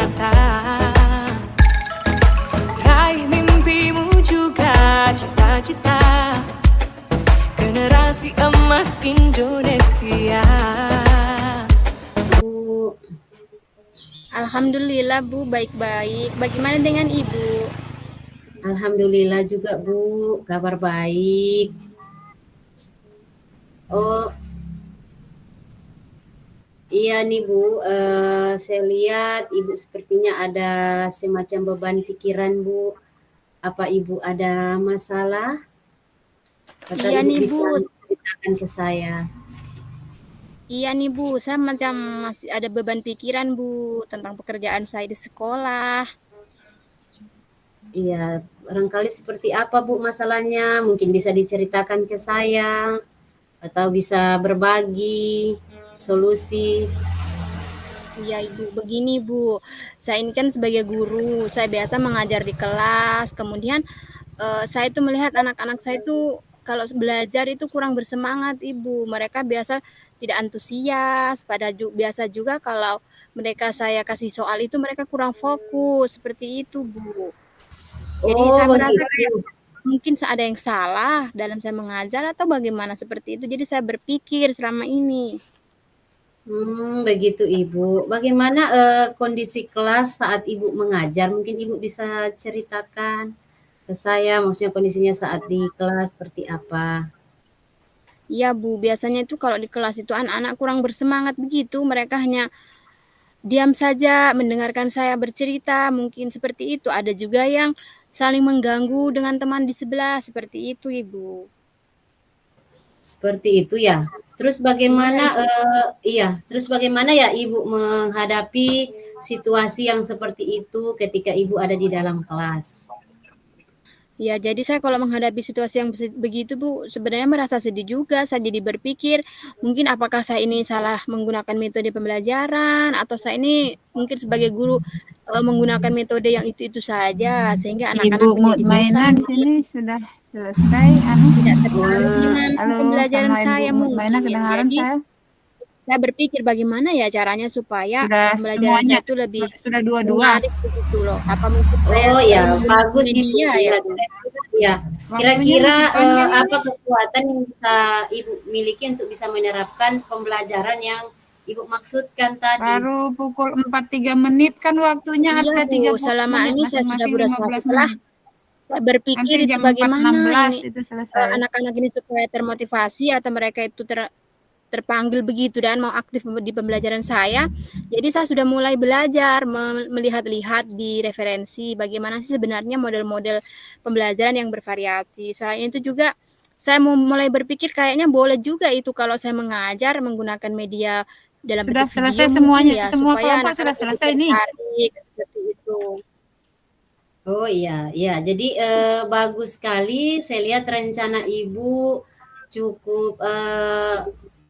nyata. Raih mimpimu juga cita-cita generasi emas Indonesia. Bu, Alhamdulillah Bu, baik-baik. Bagaimana dengan Ibu? alhamdulillah juga Bu, kabar baik. Oh, iya nih Bu, saya lihat Ibu sepertinya ada semacam beban pikiran Bu. Apa Ibu ada masalah? Atau Iya Ibu nih Bu, bisa ceritakan ke saya? iya nih Bu, saya macam masih ada beban pikiran Bu tentang pekerjaan saya di sekolah. Iya, barangkali seperti apa Bu masalahnya? Mungkin bisa diceritakan ke saya atau bisa berbagi solusi. Iya Ibu, begini Bu, saya ini kan sebagai guru, saya biasa mengajar di kelas, kemudian saya itu melihat anak-anak saya itu kalau belajar itu kurang bersemangat Ibu, mereka biasa tidak antusias, biasa juga kalau mereka saya kasih soal itu mereka kurang fokus, seperti itu Bu. Jadi Oh saya merasa kayak begitu. mungkin ada yang salah dalam saya mengajar atau bagaimana seperti itu, jadi saya berpikir selama ini. Begitu Ibu. Bagaimana, kondisi kelas saat Ibu mengajar? Mungkin Ibu bisa ceritakan ke saya, maksudnya kondisinya saat di kelas seperti apa? Iya Bu, biasanya itu kalau di kelas itu anak-anak kurang bersemangat begitu, mereka hanya diam saja mendengarkan saya bercerita, mungkin seperti itu. Ada juga yang saling mengganggu dengan teman di sebelah, seperti itu Ibu. Seperti itu ya? Terus Iya bagaimana, Ibu. terus bagaimana ya Ibu menghadapi situasi yang seperti itu ketika Ibu ada di dalam kelas? Ya, jadi saya kalau menghadapi situasi yang begitu Bu, sebenarnya merasa sedih juga. Saya jadi berpikir, mungkin apakah saya ini salah menggunakan metode pembelajaran atau saya ini mungkin sebagai guru menggunakan metode yang itu-itu saja sehingga Ibu anak-anak menjadi Mutmainah bosan, di sini sudah selesai tidak tertarik Wah, dengan halo, pembelajaran sama Ibu saya Mutmainah mungkin. kedengaran Jadi saya? saya berpikir bagaimana ya caranya supaya Sudah pembelajaran semuanya? saya itu lebih Sudah dua-dua? menarik begitu loh. Apa mungkin saya oh ya, menggunakan bagus itu. media ya Iya, Bu? ya. Waktunya Kira-kira, masih panjang apa ini. kekuatan yang bisa Ibu miliki untuk bisa menerapkan pembelajaran yang Ibu maksudkan tadi? Baru pukul 4.03 kan waktunya, Iya ada Bu, 30 selama menit, ini saya sudah masing-masing berusaha 15 setelah menit. saya Nanti berpikir itu jam bagaimana 4.16 ini itu selesai. anak-anak ini supaya termotivasi atau mereka itu terpanggil begitu dan mau aktif di pembelajaran saya. Jadi saya sudah mulai belajar melihat-lihat di referensi bagaimana sih sebenarnya model-model pembelajaran yang bervariasi. Selain itu juga saya mau mulai berpikir kayaknya boleh juga itu kalau saya mengajar menggunakan media dalam Sudah bentuk video selesai mungkin semuanya, ya semua supaya kelompok sudah anak-anak lebih selesai nih. tertarik seperti itu. Oh iya, iya. Jadi bagus sekali. Saya lihat rencana Ibu cukup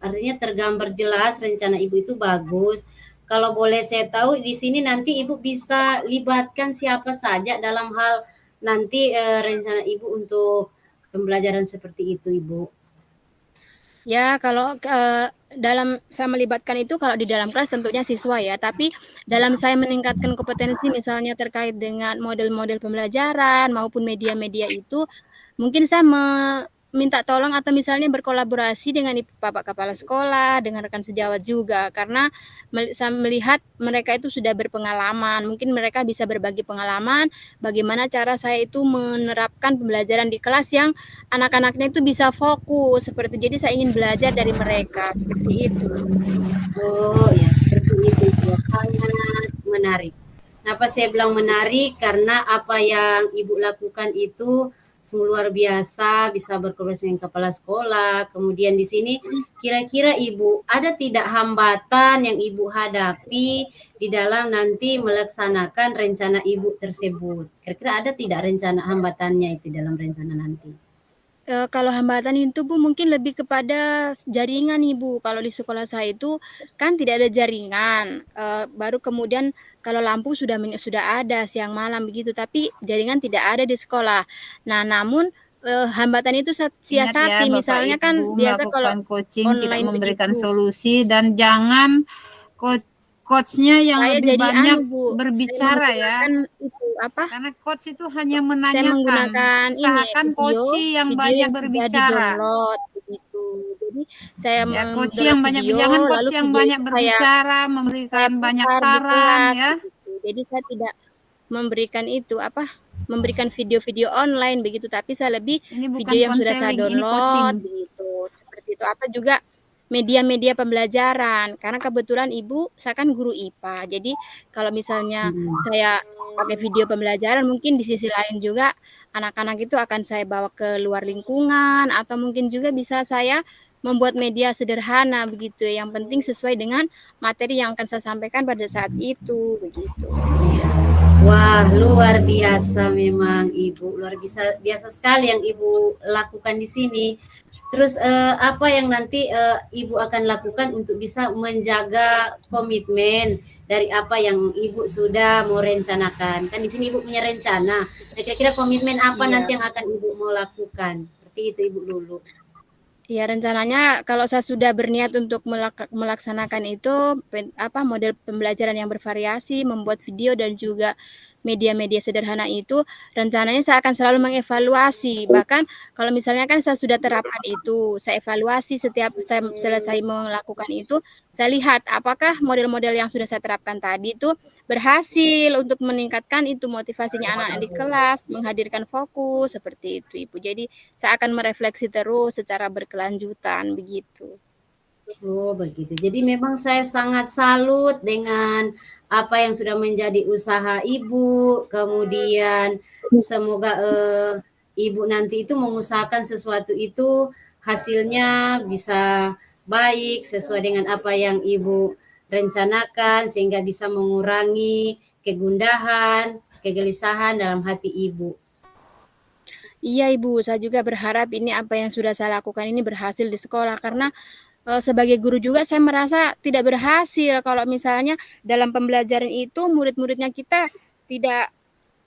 artinya tergambar jelas rencana Ibu itu bagus. Kalau boleh saya tahu di sini nanti Ibu bisa libatkan siapa saja dalam hal nanti rencana Ibu untuk pembelajaran seperti itu, Ibu. Ya, kalau dalam saya melibatkan itu kalau di dalam kelas tentunya siswa ya, tapi dalam saya meningkatkan kompetensi misalnya terkait dengan model-model pembelajaran maupun media-media itu, mungkin saya minta tolong atau misalnya berkolaborasi dengan Bapak Kepala Sekolah, dengan rekan sejawat juga, karena saya melihat mereka itu sudah berpengalaman, mungkin mereka bisa berbagi pengalaman, bagaimana cara saya itu menerapkan pembelajaran di kelas yang anak-anaknya itu bisa fokus, seperti jadi saya ingin belajar dari mereka, seperti itu. Oh ya, seperti itu ya, sangat menarik. Kenapa saya bilang menarik? Karena apa yang Ibu lakukan itu sungguh luar biasa, bisa berkolaborasi dengan kepala sekolah. Kemudian di sini kira-kira Ibu ada tidak hambatan yang Ibu hadapi di dalam nanti melaksanakan rencana Ibu tersebut? Kira-kira ada tidak rencana hambatannya itu dalam rencana nanti? Kalau hambatan itu Bu mungkin lebih kepada jaringan nih Bu, kalau di sekolah saya itu kan tidak ada jaringan, baru kemudian kalau lampu sudah ada siang malam begitu, tapi jaringan tidak ada di sekolah. Nah namun, hambatan itu saya Ingat ya, siasati, Bapak misalnya kan Ibu biasa kalau melakukan coaching tidak online memberikan begitu. solusi dan jangan coach-nya yang Saya lebih jadi banyak Bu, saya berbicara ya. menggunakan itu apa? Karena coach itu hanya Saya menanyakan. menggunakan ini Usahakan video, coach yang video banyak yang sudah berbicara. di-download begitu. Jadi saya Ya, coach mendownload yang banyak video, jangan lalu coach yang video banyak itu berbicara, saya memberikan banyak putar di saran kelas ya. begitu. Jadi saya tidak memberikan itu apa? Memberikan video-video online begitu, tapi saya lebih Ini bukan video yang sudah saya konseling, ini download coaching. begitu. Seperti itu. Apa juga media-media pembelajaran. Karena kebetulan Ibu saya kan guru IPA. Jadi kalau misalnya saya pakai video pembelajaran, mungkin di sisi lain juga anak-anak itu akan saya bawa ke luar lingkungan, atau mungkin juga bisa saya membuat media sederhana begitu. Yang penting sesuai dengan materi yang akan saya sampaikan pada saat itu begitu. Wah, luar biasa memang Ibu. Luar biasa biasa sekali yang Ibu lakukan di sini. Terus apa yang nanti Ibu akan lakukan untuk bisa menjaga komitmen dari apa yang Ibu sudah mau rencanakan? Kan di sini Ibu punya rencana. Nah, kira-kira komitmen apa Iya. nanti yang akan Ibu mau lakukan? Seperti itu Ibu dulu. Ya, rencananya kalau saya sudah berniat untuk melaksanakan itu model pembelajaran yang bervariasi, membuat video dan juga media-media sederhana itu, rencananya saya akan selalu mengevaluasi. Bahkan kalau misalnya kan saya sudah terapkan itu, saya evaluasi setiap saya selesai melakukan itu, saya lihat apakah model-model yang sudah saya terapkan tadi itu berhasil untuk meningkatkan itu motivasinya anak-anak di kelas, menghadirkan fokus seperti itu, Ibu. Jadi saya akan merefleksi terus secara berkelanjutan begitu. Oh, begitu. Jadi memang saya sangat salut dengan apa yang sudah menjadi usaha Ibu. Kemudian semoga Ibu nanti itu mengusahakan sesuatu itu hasilnya bisa baik sesuai dengan apa yang Ibu rencanakan sehingga bisa mengurangi kegundahan, kegelisahan dalam hati Ibu. Iya Ibu, saya juga berharap ini apa yang sudah saya lakukan ini berhasil di sekolah, karena sebagai guru juga saya merasa tidak berhasil kalau misalnya dalam pembelajaran itu murid-muridnya kita tidak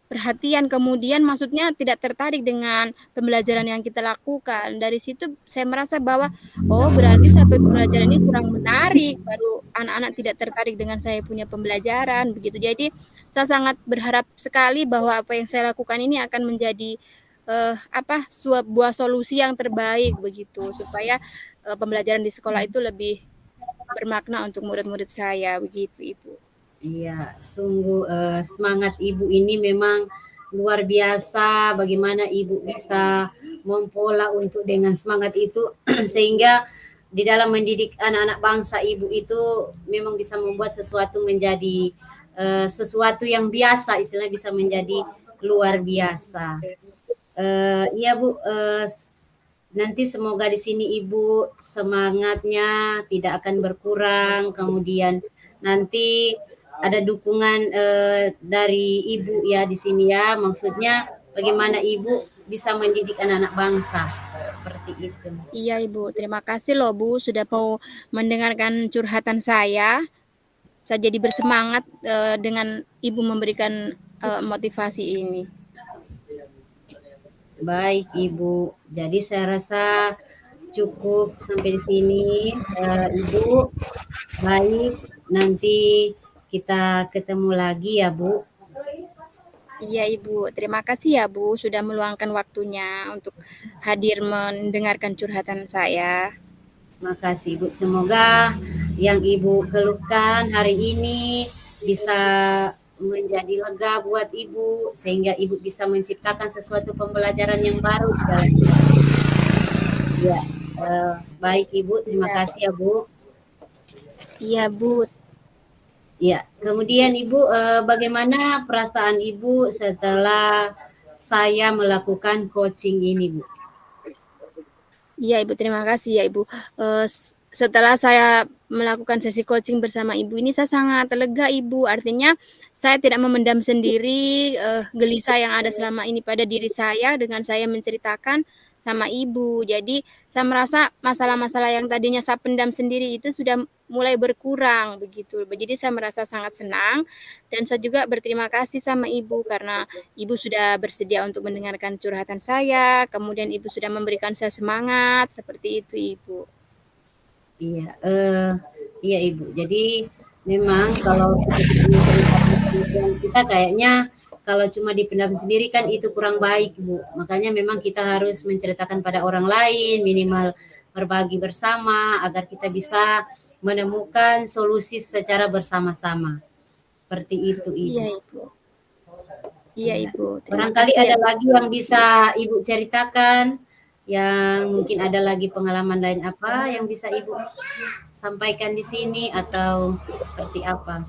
perhatian, kemudian maksudnya tidak tertarik dengan pembelajaran yang kita lakukan. Dari situ saya merasa bahwa oh berarti sampai pembelajaran ini kurang menarik, baru anak-anak tidak tertarik dengan saya punya pembelajaran begitu. Jadi saya sangat berharap sekali bahwa apa yang saya lakukan ini akan menjadi sebuah solusi yang terbaik begitu, supaya pembelajaran di sekolah itu lebih bermakna untuk murid-murid saya begitu, Ibu. Iya, sungguh semangat Ibu ini memang luar biasa. Bagaimana Ibu bisa mempola untuk dengan semangat itu sehingga di dalam mendidik anak-anak bangsa Ibu itu memang bisa membuat sesuatu menjadi sesuatu yang biasa, istilahnya bisa menjadi luar biasa. Iya Bu, nanti semoga di sini Ibu semangatnya tidak akan berkurang, kemudian nanti ada dukungan dari Ibu ya di sini ya, maksudnya bagaimana Ibu bisa mendidik anak-anak bangsa seperti itu. Iya Ibu, terima kasih loh Bu sudah mau mendengarkan curhatan saya. Saya jadi bersemangat dengan Ibu memberikan motivasi ini. Baik Ibu, jadi saya rasa cukup sampai di sini Ibu. Baik, nanti kita ketemu lagi ya Bu. Iya Ibu, terima kasih ya Bu sudah meluangkan waktunya untuk hadir mendengarkan curhatan saya. Makasih Ibu, semoga yang Ibu keluhkan hari ini bisa menjadi lega buat Ibu sehingga Ibu bisa menciptakan sesuatu pembelajaran yang baru di dalam hidup. Ya, baik Ibu, terima kasih ya Bu. Iya Bu. Ya, kemudian Ibu, bagaimana perasaan Ibu setelah saya melakukan coaching ini, Bu? Iya Ibu, terima kasih ya Ibu. Setelah saya melakukan sesi coaching bersama Ibu ini, saya sangat lega Ibu. Artinya saya tidak memendam sendiri gelisah yang ada selama ini pada diri saya dengan saya menceritakan sama Ibu. Jadi saya merasa masalah-masalah yang tadinya saya pendam sendiri itu sudah mulai berkurang begitu. Jadi saya merasa sangat senang dan saya juga berterima kasih sama Ibu karena Ibu sudah bersedia untuk mendengarkan curhatan saya, kemudian Ibu sudah memberikan saya semangat, seperti itu Ibu. Iya, iya Ibu. Jadi Memang kalau kita menceritakan kelebihan kita kayaknya kalau cuma dipendam sendiri kan itu kurang baik, Bu. Makanya memang kita harus menceritakan pada orang lain, minimal berbagi bersama agar kita bisa menemukan solusi secara bersama-sama. Seperti itu, Ibu. Iya, Ibu. Iya, Iya. Ibu. Terima Barangkali kasih ya, ada Bu. lagi yang bisa Ibu ceritakan, yang mungkin ada lagi pengalaman lain apa yang bisa Ibu sampaikan di sini atau seperti apa?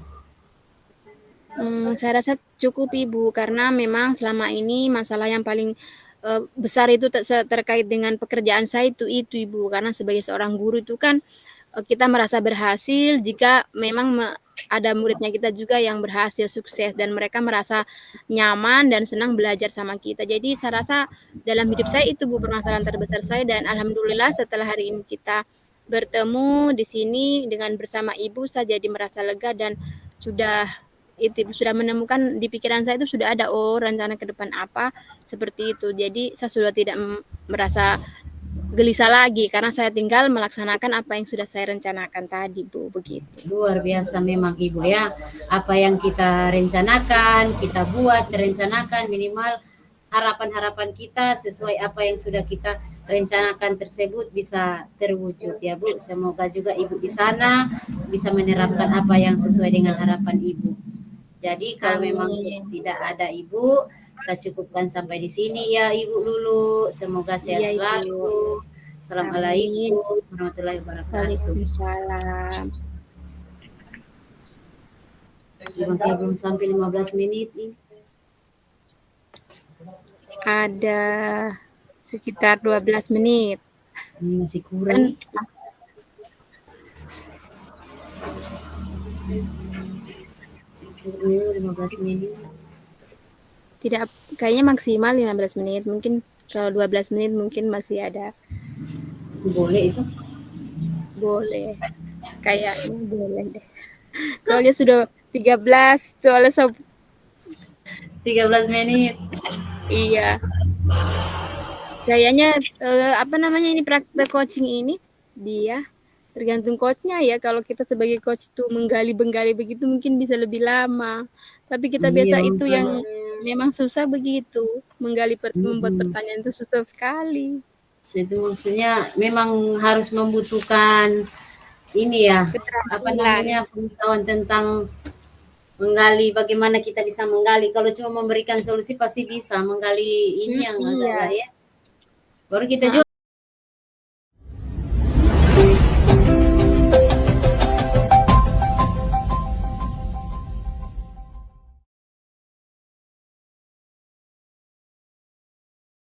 Saya rasa cukup Ibu, karena memang selama ini masalah yang paling besar itu terkait dengan pekerjaan saya itu Ibu. Karena sebagai seorang guru itu kan kita merasa berhasil jika memang ada muridnya kita juga yang berhasil sukses dan mereka merasa nyaman dan senang belajar sama kita. Jadi saya rasa dalam hidup saya itu Bu permasalahan terbesar saya, dan alhamdulillah setelah hari ini kita bertemu di sini dengan bersama Ibu, saya jadi merasa lega dan sudah itu Ibu sudah menemukan di pikiran saya itu sudah ada rencana ke depan apa seperti itu. Jadi saya sudah tidak merasa gelisah lagi karena saya tinggal melaksanakan apa yang sudah saya rencanakan tadi Bu, begitu. Luar biasa memang Ibu ya. Apa yang kita rencanakan, kita buat, rencanakan minimal harapan-harapan kita sesuai apa yang sudah kita rencanakan tersebut bisa terwujud ya Bu. Semoga juga Ibu di sana bisa menerapkan apa yang sesuai dengan harapan Ibu. Jadi kalau memang sudah Amin. tidak ada Ibu, kita cukupkan sampai di sini ya Ibu dulu. Semoga sehat Iya Ibu. selalu. Amin. Assalamualaikum warahmatullahi wabarakatuh. Waalaikumsalam. Kayak belum sampai 15 menit ini. Ada sekitar 12 menit. Ini masih Kan kurang nih. Ini 15 menit. tidak, kayaknya maksimal 15 menit. Mungkin kalau 12 menit mungkin masih ada. Boleh itu. Boleh. Kayaknya boleh deh. Soalnya sudah 13, soalnya 13 menit. iya. Kayaknya apa namanya ini praktek coaching ini dia tergantung coachnya ya. Kalau kita sebagai coach itu menggali-menggali begitu mungkin bisa lebih lama. Tapi kita biasa Iya, itu yang memang susah begitu. Membuat pertanyaan itu susah sekali. itu maksudnya memang harus membutuhkan ini ya, apa Keterampilan. namanya, pengetahuan tentang menggali, bagaimana kita bisa menggali. Kalau cuma memberikan solusi pasti bisa, menggali ini yang Iya. agak ya. Baru kita juga